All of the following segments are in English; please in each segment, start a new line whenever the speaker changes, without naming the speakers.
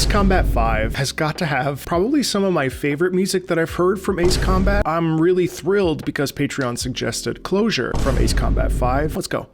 Ace Combat 5 has got to have probably some of my favorite music that I've heard from Ace Combat. I'm really thrilled because Patreon suggested Closure from Ace Combat 5. Let's go.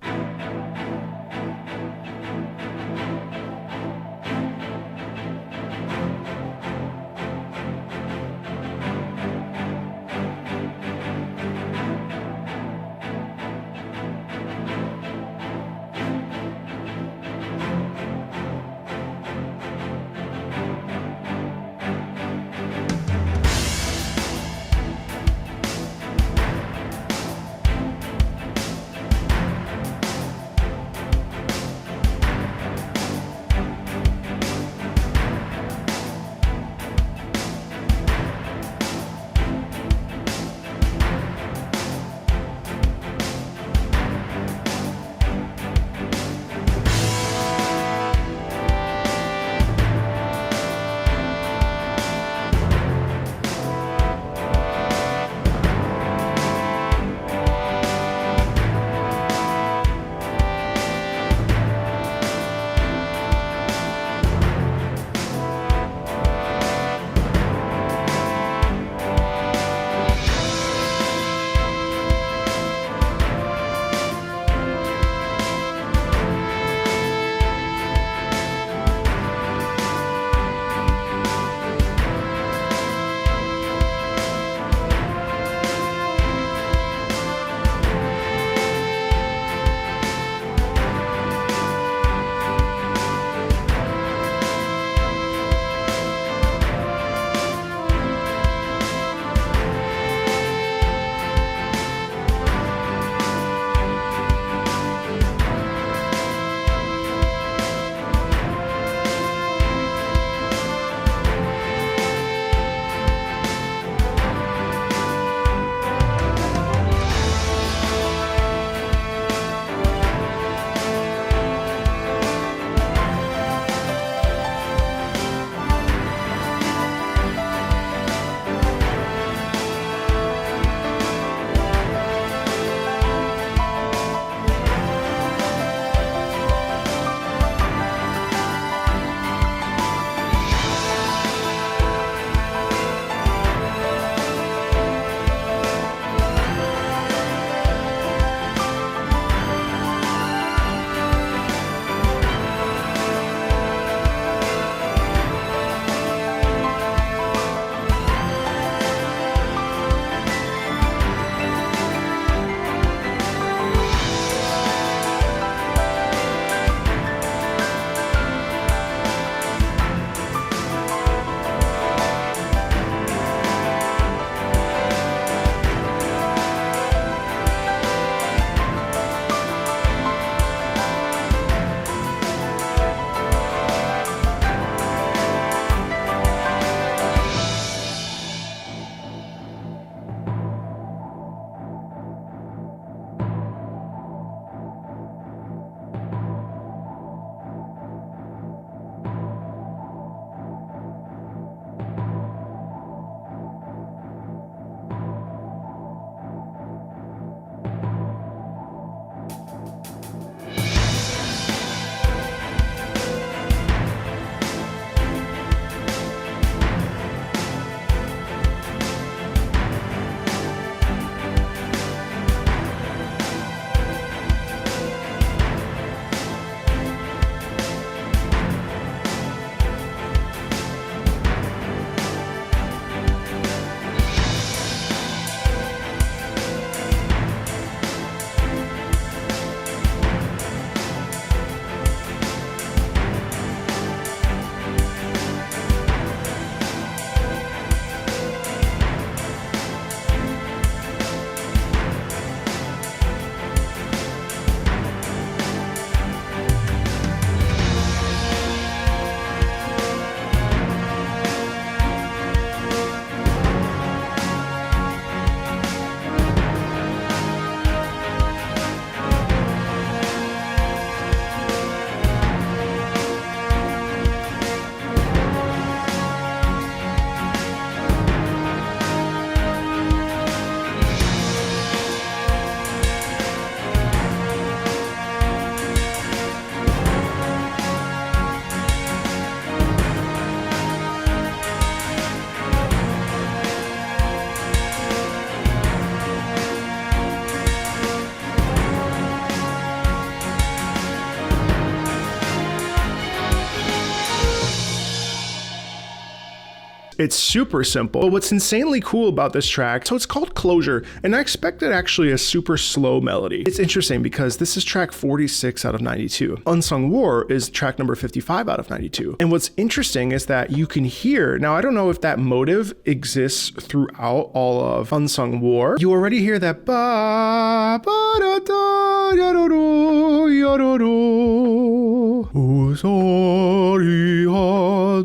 It's super simple. But what's insanely cool about this track, so it's called Closure, and I expected actually a super slow melody. It's interesting because this is track 46 out of 92. Unsung War is track number 55 out of 92. And what's interesting is that you can hear, now I don't know if that motive exists throughout all of Unsung War. You already hear that ba ba da da ya do do ya do do. Usaria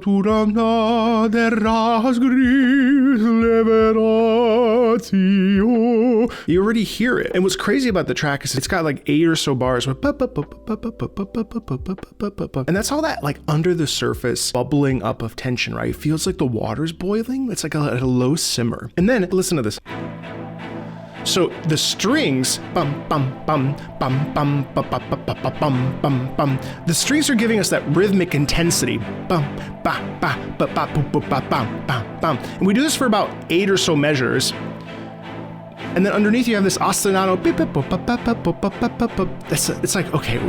durante der razgriz leveratio. You already hear it. And what's crazy about the track is it's got like 8 or so bars with and that's all that like under the surface bubbling up of tension, right? It feels like the water's boiling. It's like at a low simmer. And then listen to this. So the strings, bum bum bum bum bum bum bum bum bum bum bum. The strings are giving us that rhythmic intensity. Bum ba ba ba ba ba ba bum bum bum. And we do this for about 8 or so measures. And then underneath you have this ostinato. It's like, okay,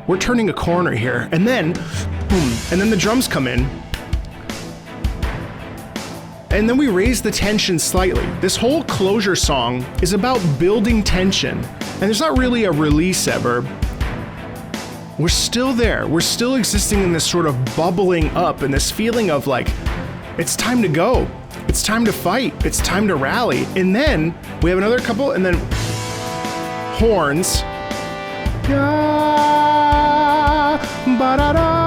we're turning a corner here. And then, boom, and then the drums come in. And then we raise the tension slightly. This whole Closure song is about building tension. And there's not really a release ever. We're still there. We're still existing in this sort of bubbling up and this feeling of like, it's time to go. It's time to fight. It's time to rally. And then we have another couple and then horns. Yeah, ba-da-da.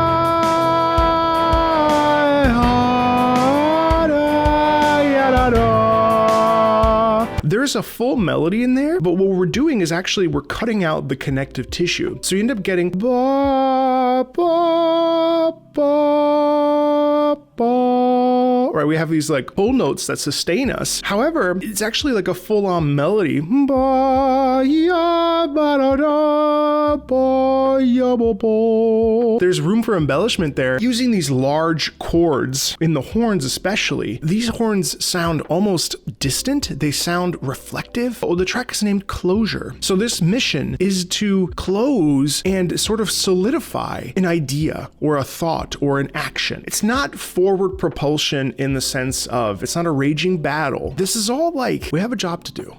There's a full melody in there, but what we're doing is actually we're cutting out the connective tissue. So you end up getting ba, ba, ba, ba. Right, we have these like whole notes that sustain us. However, it's actually like a full-on melody. Ba, ya, ba, da, da, ba, ya, bo, bo. There's room for embellishment there. Using these large chords in the horns especially, these horns sound almost distant. They sound reflective. Oh, the track is named Closure. So this mission is to close and sort of solidify an idea or a thought or an action. It's not forward propulsion in the sense of, it's not a raging battle. This is all like, we have a job to do.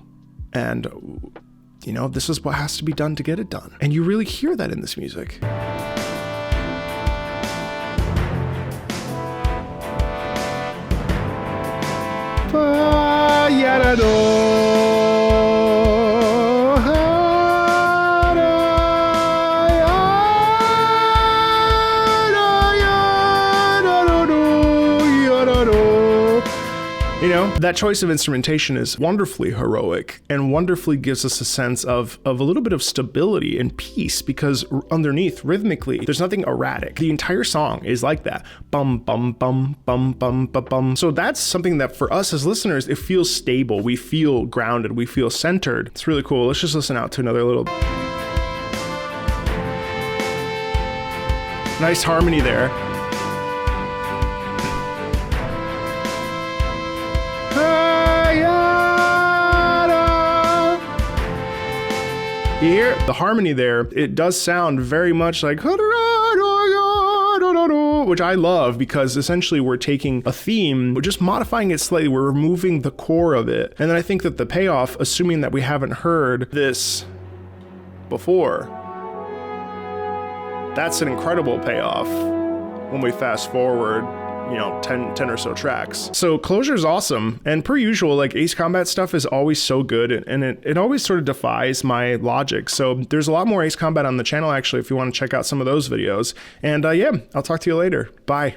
And, you know, this is what has to be done to get it done. And you really hear that in this music. You know, that choice of instrumentation is wonderfully heroic and wonderfully gives us a sense of a little bit of stability and peace, because underneath, rhythmically, there's nothing erratic. The entire song is like that. Bum, bum, bum, bum, bum, bum, bum. So that's something that for us as listeners, it feels stable. We feel grounded. We feel centered. It's really cool. Let's just listen out to another little nice harmony there. You hear the harmony there, it does sound very much like, which I love, because essentially we're taking a theme, we're just modifying it slightly, we're removing the core of it. And then I think that the payoff, assuming that we haven't heard this before, that's an incredible payoff when we fast forward, you know, 10 or so tracks. So Closure is awesome. And per usual, like Ace Combat stuff is always so good, and it always sort of defies my logic. So there's a lot more Ace Combat on the channel, actually, if you want to check out some of those videos. And yeah, I'll talk to you later. Bye.